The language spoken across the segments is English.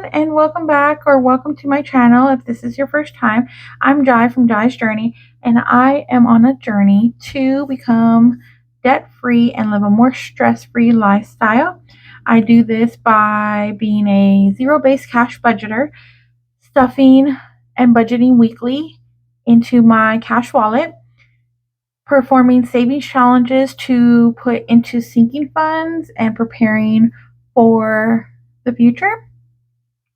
everyone, and welcome back or welcome to my channel. If this is your first time, I'm Jai from Jai's Journey, and I am on a journey to become debt-free and live a more stress-free lifestyle. I do this by being a zero-based cash budgeter, stuffing and budgeting weekly into my cash wallet, performing savings challenges to put into sinking funds and preparing for the future,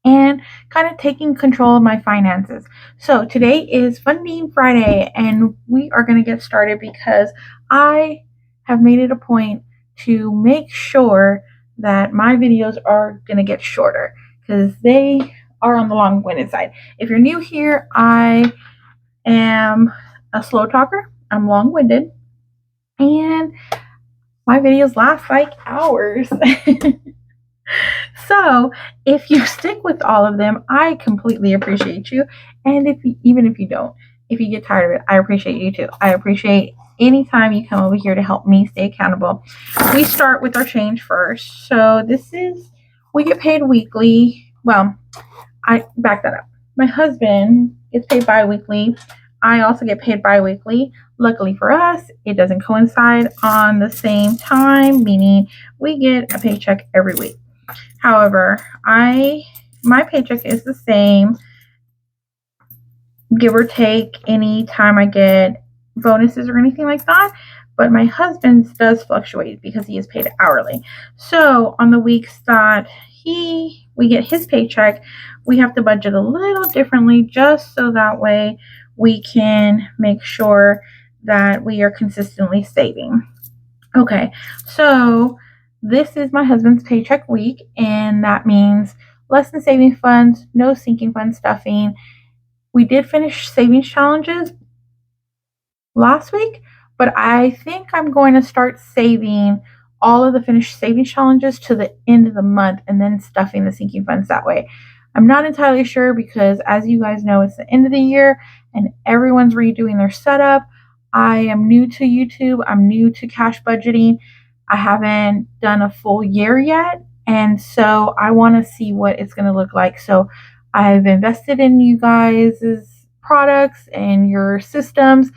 and kind of taking control of my finances. So today is Funding Friday, and we are going to get started because I have made it a point to make sure that my videos are going to get shorter because they are on the long-winded side. If you're new here, I am a slow talker. I'm long-winded, and my videos last like hours. So if you stick with all of them, I completely appreciate you. And even if you don't, if you get tired of it, I appreciate you too. I appreciate any time you come over here to help me stay accountable. We start with our change first. So we get paid weekly. Well, I back that up. My husband gets paid bi-weekly. I also get paid bi-weekly. Luckily for us, it doesn't coincide on the same time, meaning we get a paycheck every week. However, my paycheck is the same, give or take, any time I get bonuses or anything like that. But my husband's does fluctuate because he is paid hourly. So on the weeks that we get his paycheck, we have to budget a little differently just so that way we can make sure that we are consistently saving. Okay, so this is my husband's paycheck week, and that means less than saving funds, no sinking fund stuffing. We did finish savings challenges last week, but I think I'm going to start saving all of the finished savings challenges to the end of the month and then stuffing the sinking funds that way. I'm not entirely sure because, as you guys know, it's the end of the year and everyone's redoing their setup. I am new to YouTube. I'm new to cash budgeting. I haven't done a full year yet, and so I want to see what it's going to look like. So I've invested in you guys' products and your systems.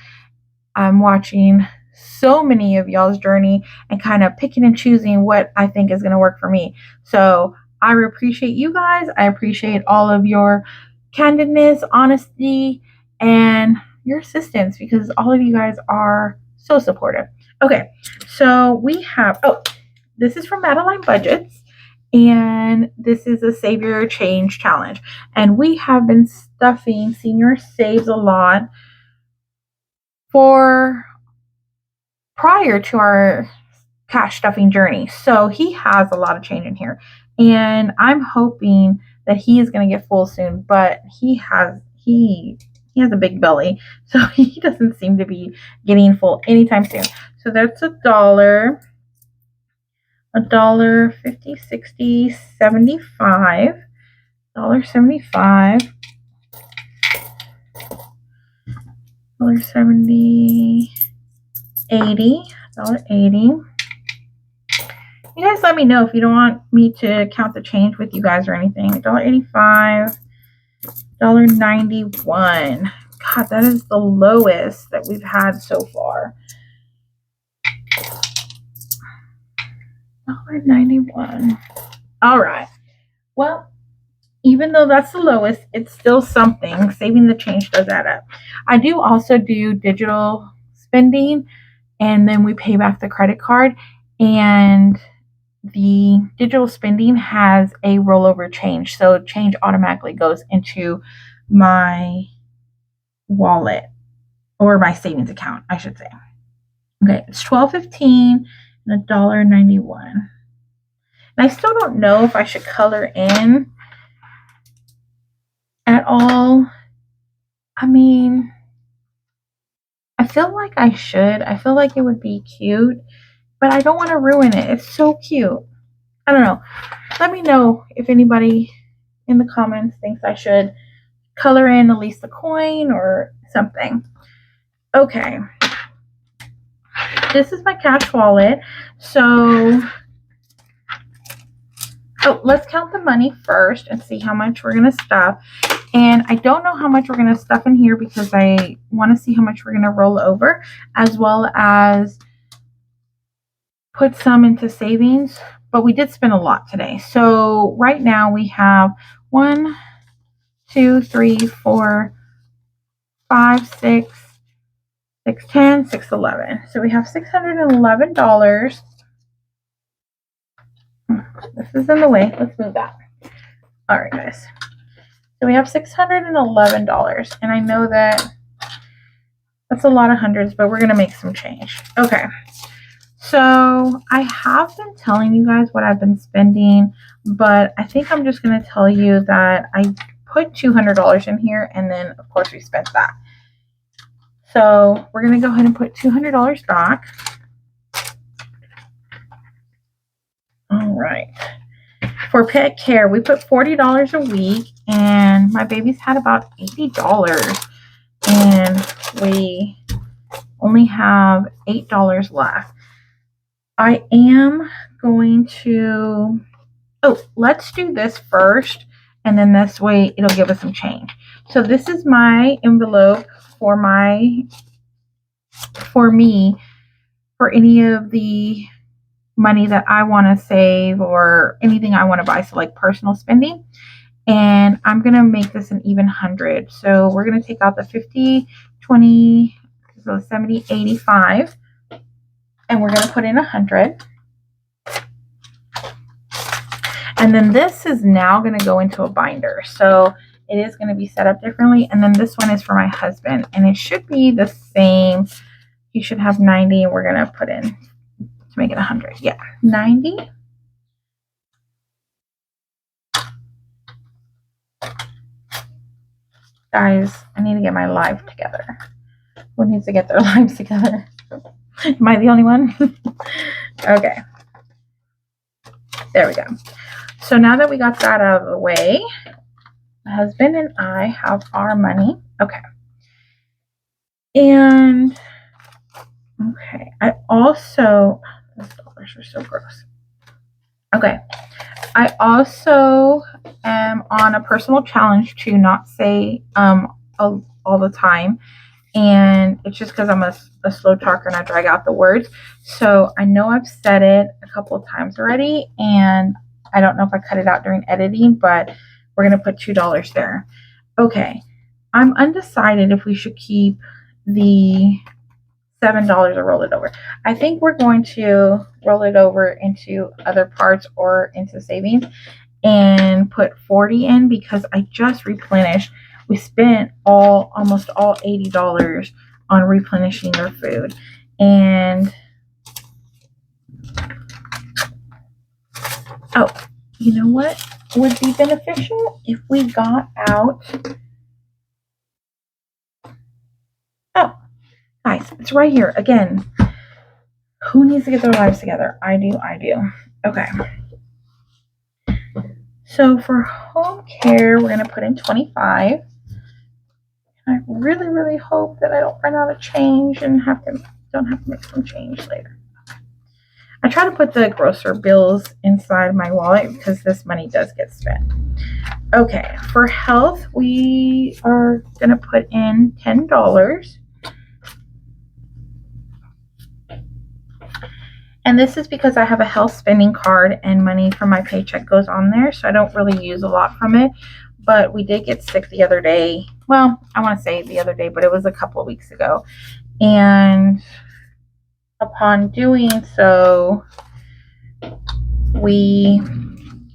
I'm watching so many of y'all's journey and kind of picking and choosing what I think is going to work for me. So I appreciate you guys. I appreciate all of your candidness, honesty, and your assistance because all of you guys are so supportive. Okay, so we have, this is from Madeline Budgets, and this is a Save Your Change challenge. And we have been stuffing Senior Saves a Lot for prior to our cash stuffing journey. So he has a lot of change in here. And I'm hoping that he is going to get full soon, but he has a big belly, so he doesn't seem to be getting full anytime soon. So that's $1, $50, $60, $75, $75, $70, $80, $80. You guys let me know if you don't want me to count the change with you guys or anything. $1.85, $1.91. God, that is the lowest that we've had so far. $1.91. All right. Well, even though that's the lowest, it's still something. Saving the change does add up. I do also do digital spending, and then we pay back the credit card, and the digital spending has a rollover change. So change automatically goes into my wallet, or my savings account, I should say. Okay, it's $12.15 and $1.91. And I still don't know if I should color in at all. I mean, I feel like I should. I feel like it would be cute, but I don't want to ruin it. It's so cute. I don't know. Let me know if anybody in the comments thinks I should color in at least a coin or something. Okay. This is my cash wallet. So, Oh, let's count the money first and see how much we're going to stuff. And I don't know how much we're going to stuff in here because I want to see how much we're going to roll over, as well as put some into savings. But we did spend a lot today. So right now we have 1, 2, 3, 4, 5, 6, 6, 10, 6, 11. So we have $611. This is in the way. Let's move that. All right, guys. So we have $611. And I know that that's a lot of hundreds, but we're going to make some change. Okay. So I have been telling you guys what I've been spending, but I think I'm just going to tell you that I put $200 in here, and then, of course, we spent that. So we're going to go ahead and put $200 back. All right. For pet care, we put $40 a week, and my baby's had about $80, and we only have $8 left. I am going to, let's do this first, and then this way it'll give us some change. So this is my envelope for me, for any of the money that I want to save or anything I want to buy. So like personal spending. And I'm going to make this an even 100. So we're going to take out the 50, 20, so 70, 85. And we're going to put in 100. And then this is now going to go into a binder. So it is going to be set up differently. And then this one is for my husband. And it should be the same. He should have 90. And we're going to put in to make it 100. Yeah, 90. Guys, I need to get my life together. Who needs to get their lives together? Am I the only one? Okay. There we go. So now that we got that out of the way, my husband and I have our money. Okay. And, okay. I also, those dollars are so gross. Okay. I also am on a personal challenge to not say all the time. And it's just because I'm a slow talker and I drag out the words. So I know I've said it a couple of times already, and I don't know if I cut it out during editing, but we're going to put $2 there. Okay. I'm undecided if we should keep the $7 or roll it over. I think we're going to roll it over into other parts or into savings and put 40 in because I just replenished. We spent almost all $80 on replenishing their food. And you know what would be beneficial if we got out? Guys, it's right here. Again, who needs to get their lives together? I do. Okay. So for home care, we're going to put in 25. I really, really hope that I don't run out of change and don't have to make some change later. I try to put the grocer bills inside my wallet because this money does get spent. Okay, for health, we are going to put in $10. And this is because I have a health spending card and money from my paycheck goes on there. So I don't really use a lot from it. But we did get sick the other day. Well, I want to say the other day, but it was a couple of weeks ago. And upon doing so, we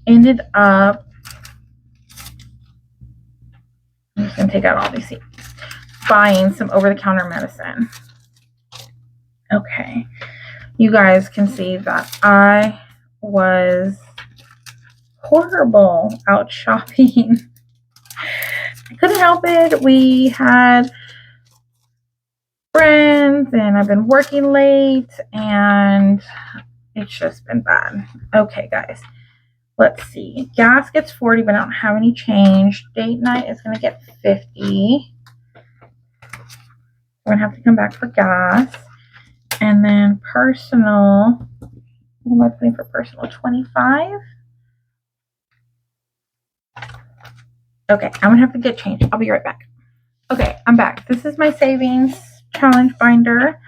ended up, I'm just going to take out all these seats, buying some over-the-counter medicine. Okay. You guys can see that I was horrible out shopping. I couldn't help it. We had friends and I've been working late and it's just been bad. Okay, guys. Let's see. Gas gets 40, but I don't have any change. Date night is going to get 50. We're going to have to come back for gas. And then personal, what am I putting for personal? 25. Okay, I'm gonna have to get changed. I'll be right back. Okay, I'm back. This is my savings challenge binder,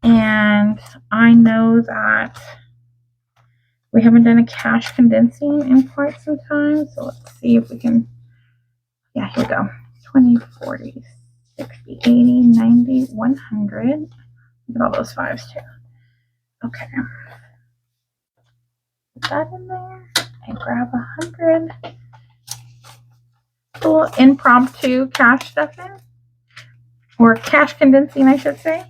and I know that we haven't done a cash condensing in quite some time, so let's see if we can. Yeah, here we go. 20, 40, 60, 80, 90, 100. Look at all those fives too. Okay. Put that in there and grab 100. A little impromptu cash stuffing, or cash condensing, I should say.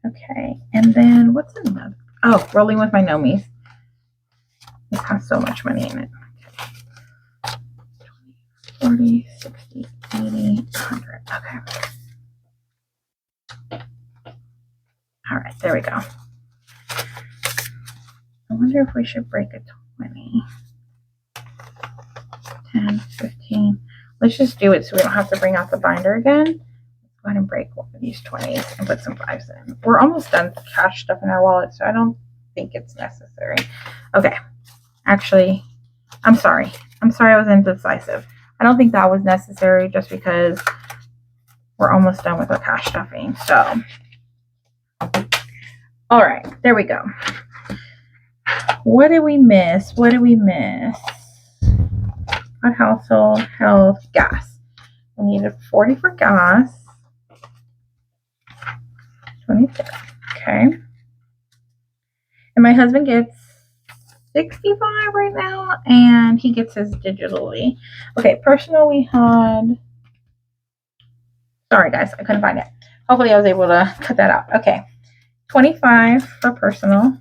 Okay, and then what's another? Oh, rolling with my nomies. This has so much money in it. 20, 40, 60, 80, 100. Okay. All right, there we go. I wonder if we should break a 20. 10, 15. Let's just do it so we don't have to bring out the binder again. Let's go ahead and break one of these 20s and put some 5s in. We're almost done with the cash stuff in our wallet, so I don't think it's necessary. Okay. Actually, I'm sorry. I was indecisive. I don't think that was necessary just because we're almost done with the cash stuffing. So, all right, there we go. What did we miss? Our household, health, gas. We needed 40 for gas. 26. Okay. And my husband gets 65 right now, and he gets his digitally. Okay, personal we had. Sorry guys, I couldn't find it. Hopefully I was able to cut that out. Okay, 25 for personal.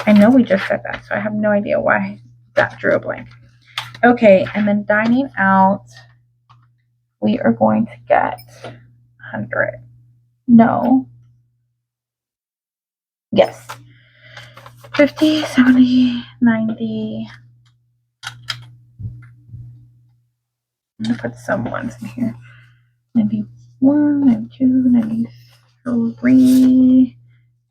I know we just said that, so I have no idea why that drew a blank. Okay, and then dining out, we are going to get 100. No. Yes. 50, 70, 90. I'm going to put some ones in here. 91, 92, 93,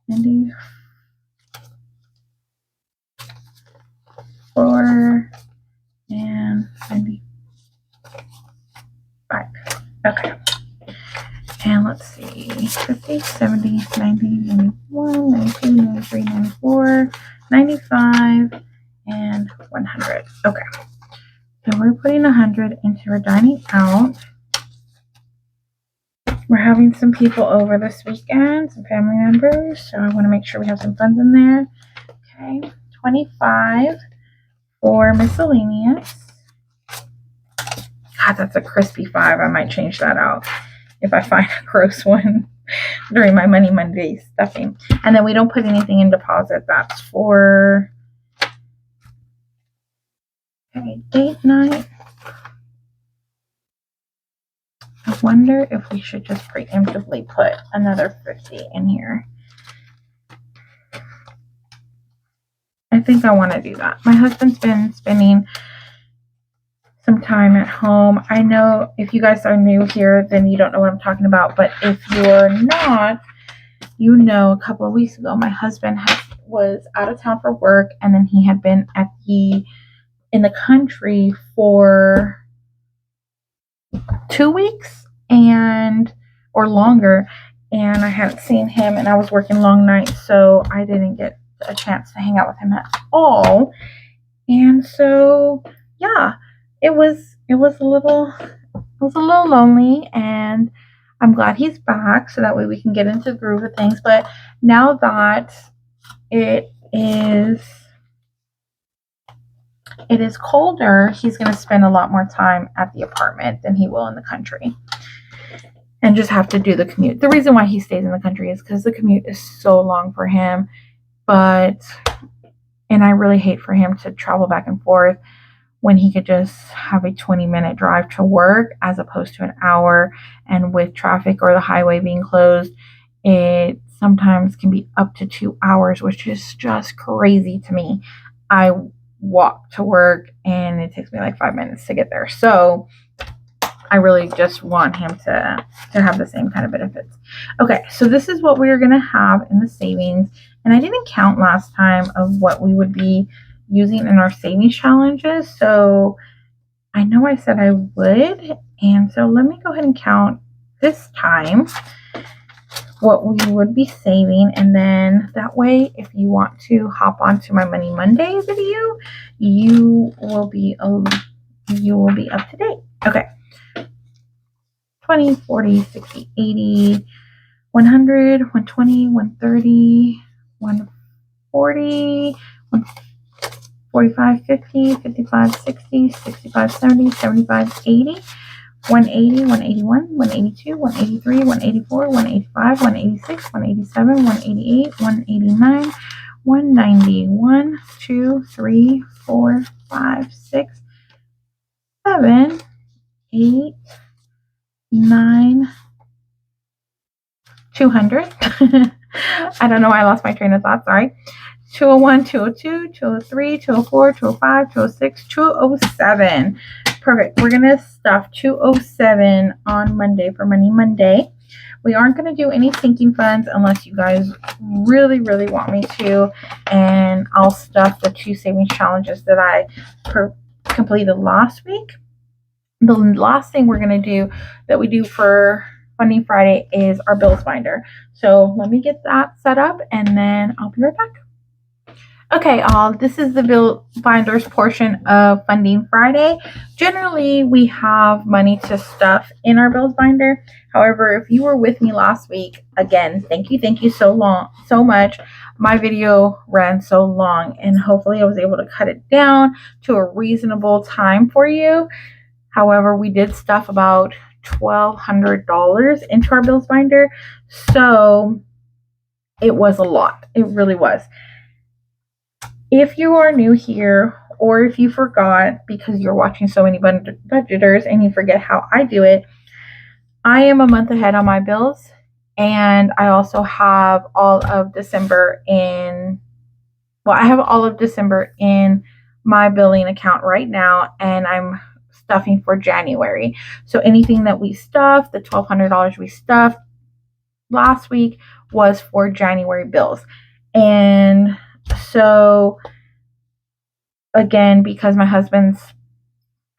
94, and 95. Okay. And let's see. 50, 70, 90, 91, 92, 93, 94, 95, and 100. Okay. So we're putting 100 into our dining out. We're having some people over this weekend, some family members, so I want to make sure we have some funds in there. Okay, 25 for miscellaneous. God, that's a crispy 5. I might change that out if I find a gross one during my Money Monday stuffing. And then we don't put anything in deposit. That's for date night. I wonder if we should just preemptively put another 50 in here. I think I want to do that. My husband's been spending some time at home. I know if you guys are new here, then you don't know what I'm talking about. But if you're not, you know, a couple of weeks ago, my husband was out of town for work, and then he had been in the country for 2 weeks or longer, and I hadn't seen him, and I was working long nights, so I didn't get a chance to hang out with him at all. And so yeah, it was a little lonely, and I'm glad he's back so that way we can get into the groove of things. But now that it is colder, he's going to spend a lot more time at the apartment than he will in the country, and just have to do the commute. The reason why he stays in the country is because the commute is so long for him. And I really hate for him to travel back and forth when he could just have a 20-minute drive to work as opposed to an hour. And with traffic or the highway being closed, it sometimes can be up to 2 hours, which is just crazy to me. I walk to work and it takes me like 5 minutes to get there. So I really just want him to have the same kind of benefits. Okay, so this is what we're going to have in the savings. And I didn't count last time of what we would be using in our savings challenges. So I know I said I would, and so let me go ahead and count this time what we would be saving, and then that way if you want to hop onto my Money Monday video, you will be up to date. Okay. 20, 40, 60, 80, 100, 120, 130, 140, 145, 50, 55, 60, 65, 70, 75, 80, 180, 181, 182, 183, 184, 185, 186, 187, 188, 189, 190, 1, 2, 3, 4, 5, 6, 7, 8, 9, 200. I don't know why I lost my train of thought, sorry. 201, 202, 203, 204, 205, 206, 207. Perfect. We're going to stuff 207 on Monday for Money Monday. We aren't going to do any sinking funds unless you guys really, really want me to. And I'll stuff the 2 savings challenges that I completed last week. The last thing we're going to do that we do for Funding Friday is our bills binder. So let me get that set up and then I'll be right back. Okay, this is the bill binders portion of Funding Friday. Generally, we have money to stuff in our bills binder. However, if you were with me last week, again, thank you so much. My video ran so long and hopefully I was able to cut it down to a reasonable time for you. However, we did stuff about $1,200 into our bills binder. So it was a lot. It really was. If you are new here, or if you forgot because you're watching so many budgeters and you forget how I do it, I am a month ahead on my bills, and I also have all of December in my billing account right now, and I'm stuffing for January. So anything that we stuffed, the $1,200 we stuffed last week, was for January bills. And so again, because my husband's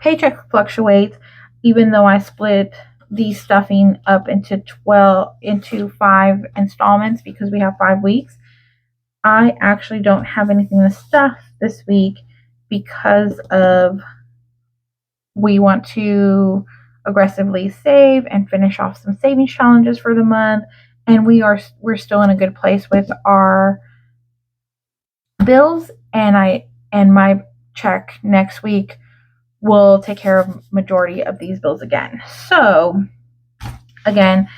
paycheck fluctuates, even though I split the stuffing up into 5 installments because we have 5 weeks, I actually don't have anything to stuff this week because of we want to aggressively save and finish off some savings challenges for the month, and we're still in a good place with our bills, and my check next week will take care of majority of these bills again. So again,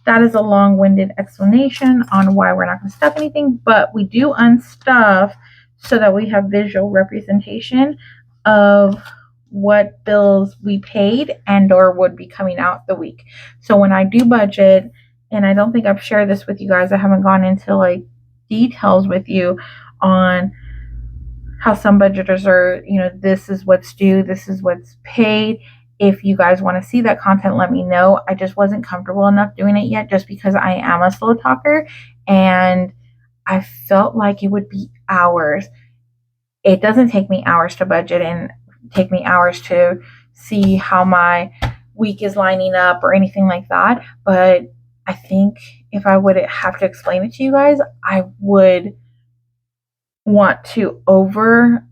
that is a long-winded explanation on why we're not going to stuff anything, but we do unstuff so that we have visual representation of what bills we paid and or would be coming out the week. So when I do budget, and I don't think I've shared this with you guys, I haven't gone into like details with you on how some budgeters are, this is what's due, this is what's paid. If you guys want to see that content, let me know. I just wasn't comfortable enough doing it yet just because I am a slow talker and I felt like it would be hours. It doesn't take me hours to budget and take me hours to see how my week is lining up or anything like that. But I think if I would have to explain it to you guys, I would want to over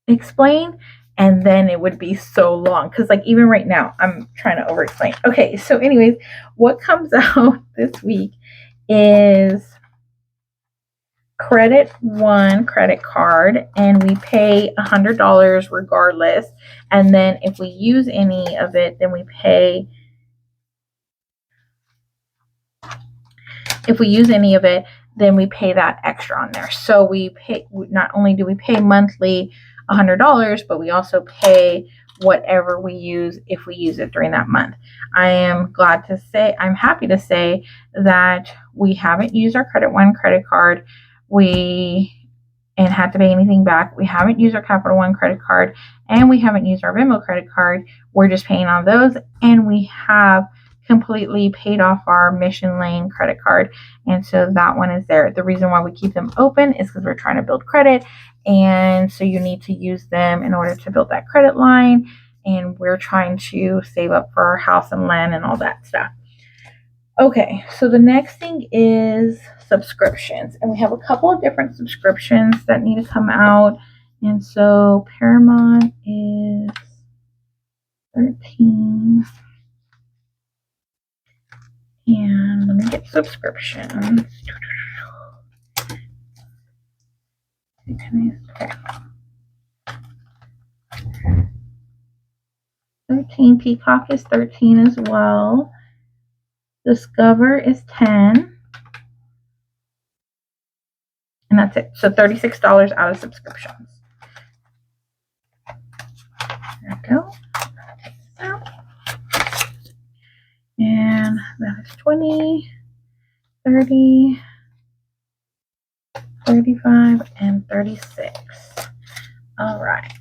explain, and then it would be so long because like even right now I'm trying to over explain. Okay, so anyways, what comes out this week is credit one credit card, and we pay $100 regardless, and then if we use any of it, then we pay that extra on there. So we pay, not only do we pay monthly $100, but we also pay whatever we use if we use it during that month. I'm happy to say that we haven't used our Credit One credit card and had to pay anything back. We haven't used our Capital One credit card, and we haven't used our Venmo credit card. We're just paying on those, and we have completely paid off our Mission Lane credit card, and so that one is there. The reason why we keep them open is because we're trying to build credit, and so you need to use them in order to build that credit line. and we're trying to save up for our house and land and all that stuff. Okay, so the next thing is subscriptions, and we have a couple of different subscriptions that need to come out. And so Paramount is 13, and let me get subscriptions. Okay. 13. Peacock is 13 as well. Discover is 10. And that's it. So $36 out of subscriptions. There we go. Take this out. And that is 20, 30, 35, and 36. All right.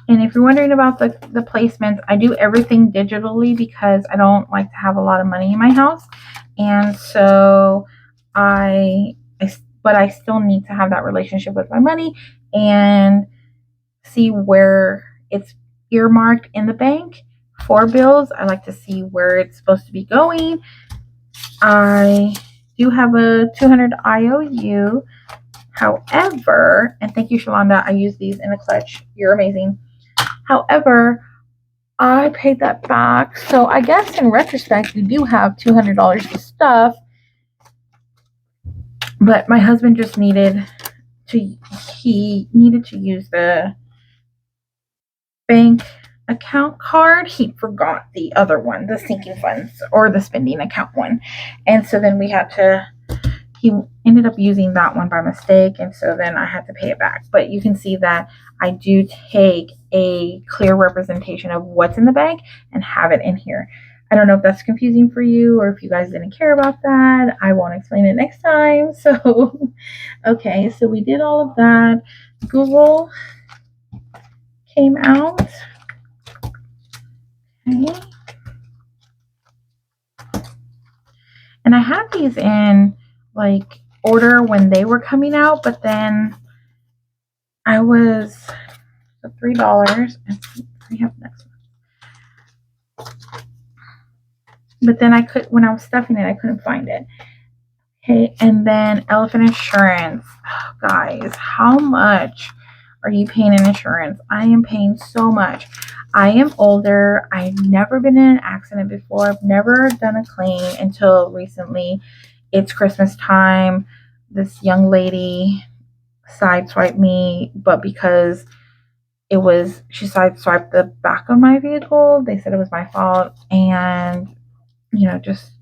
And if you're wondering about the placements, I do everything digitally because I don't like to have a lot of money in my house. And so but I still need to have that relationship with my money and see where it's earmarked in the bank for bills. I like to see where it's supposed to be going. I do have a 200 IOU. However, and thank you, Shalonda, I use these in a clutch. You're amazing. However, I paid that back. So I guess in retrospect, we do have $200 of stuff. But my husband just needed to use the bank account card. He forgot the other one, the sinking funds or the spending account one. And so then he ended up using that one by mistake. And so then I had to pay it back. But you can see that I do take a clear representation of what's in the bank and have it in here. I don't know if that's confusing for you or if you guys didn't care about that. I won't explain it next time. So, okay, so we did all of that. Google came out. Okay. And I had these in like order when they were coming out, but then I was $3 and we have next one. But then when I was stuffing it, I couldn't find it. Okay, and then elephant insurance. Oh, guys, how much are you paying in insurance? I am paying so much. I am older. I've never been in an accident before. I've never done a claim until recently. It's Christmas time. This young lady sideswiped me, but because she sideswiped the back of my vehicle, they said it was my fault, and just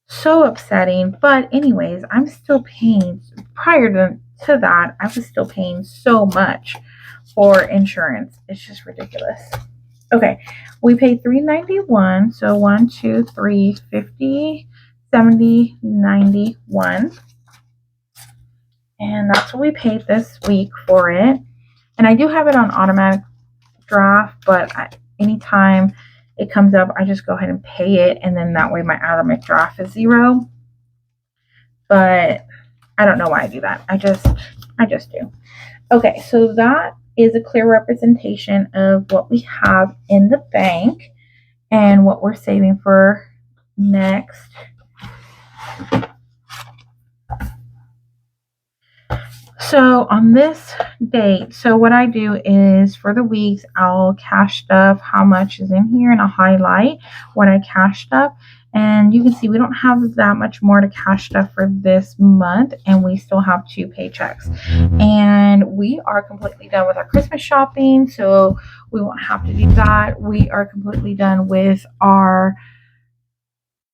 so upsetting. But anyways, I'm still paying. Prior to that, I was still paying so much for insurance. It's just ridiculous. Okay, we paid $391. So 1, 2, 3, 50, 70, 91. And that's what we paid this week for it. And I do have it on automatic draft, but anytime it comes up, I just go ahead and pay it, and then that way my automatic draft is 0. But I don't know why I do that. I just do. Okay, so that is a clear representation of what we have in the bank and what we're saving for next. So on this date, so what I do is for the weeks, I'll cash stuff, how much is in here, and I'll highlight what I cash stuff. And you can see we don't have that much more to cash stuff for this month, and we still have 2 paychecks. And we are completely done with our Christmas shopping, so we won't have to do that. We are completely done with our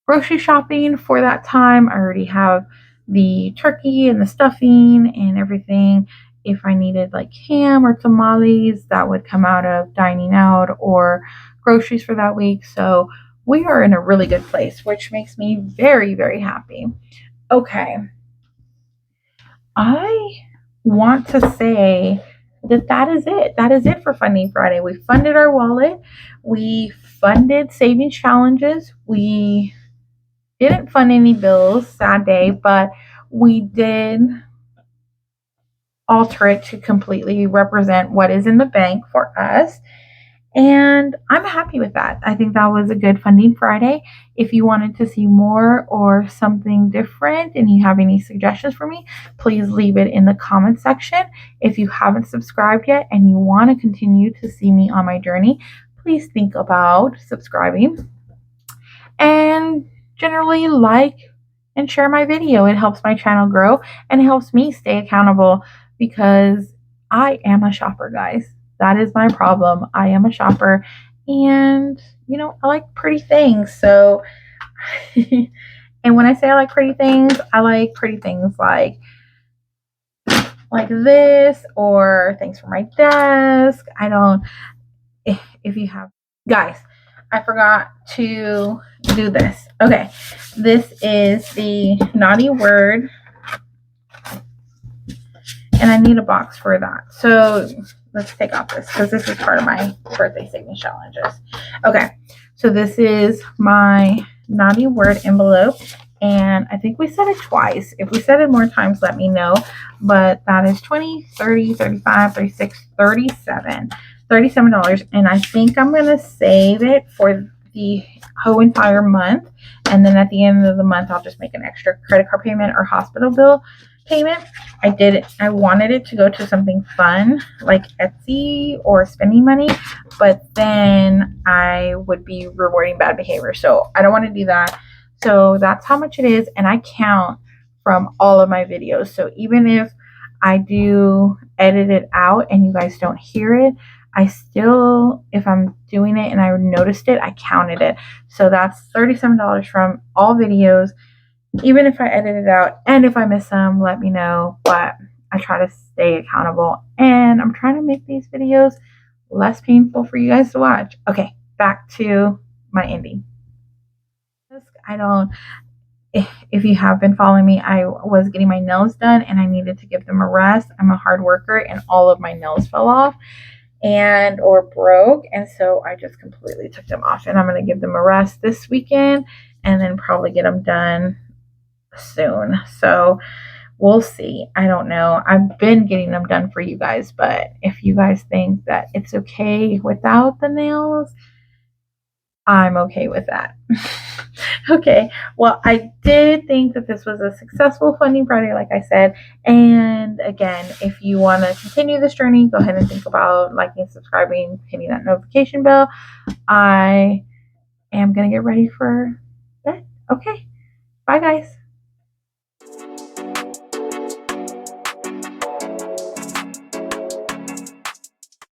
grocery shopping for that time. I already have the turkey and the stuffing and everything. If I needed like ham or tamales, that would come out of dining out or groceries for that week. So we are in a really good place, which makes me very, very happy. Okay. I want to say that is it. That is it for Funding Friday. We funded our wallet. We funded savings challenges. We didn't fund any bills, sad day, but we did alter it to completely represent what is in the bank for us. And I'm happy with that. I think that was a good Funding Friday. If you wanted to see more or something different and you have any suggestions for me, please leave it in the comment section. If you haven't subscribed yet and you want to continue to see me on my journey, please think about subscribing. And generally like and share my video. It helps my channel grow and it helps me stay accountable because I am a shopper, guys. That is my problem. I am a shopper and, I like pretty things. So, and when I say I like pretty things like this or things for my desk. If you have, guys, I forgot to do this. Okay, this is the naughty word, and I need a box for that. So let's take off this because this is part of my birthday savings challenges. Okay, so this is my naughty word envelope, and I think we said it twice. If we said it more times, let me know. But that is $20, $30, $35, $36, $37, and I think I'm gonna save it for the whole entire month, and then at the end of the month I'll just make an extra credit card payment or hospital bill payment. I wanted it to go to something fun like Etsy or spending money, but then I would be rewarding bad behavior, so I don't want to do that. So that's how much it is, and I count from all of my videos. So even if I do edit it out and you guys don't hear it, I still, if I'm doing it and I noticed it, I counted it. So that's $37 from all videos. Even if I edit it out, and if I miss some, let me know. But I try to stay accountable, and I'm trying to make these videos less painful for you guys to watch. Okay, back to my ending. If you have been following me, I was getting my nails done and I needed to give them a rest. I'm a hard worker and all of my nails fell off or broke, and so I just completely took them off, and I'm going to give them a rest this weekend and then probably get them done soon. So we'll see. I don't know. I've been getting them done for you guys, but if you guys think that it's okay without the nails, I'm okay with that. Okay, well, I did think that this was a successful Funding Friday, like I said. And again, if you want to continue this journey, go ahead and think about liking, subscribing, hitting that notification bell. I am going to get ready for bed. Okay, bye, guys.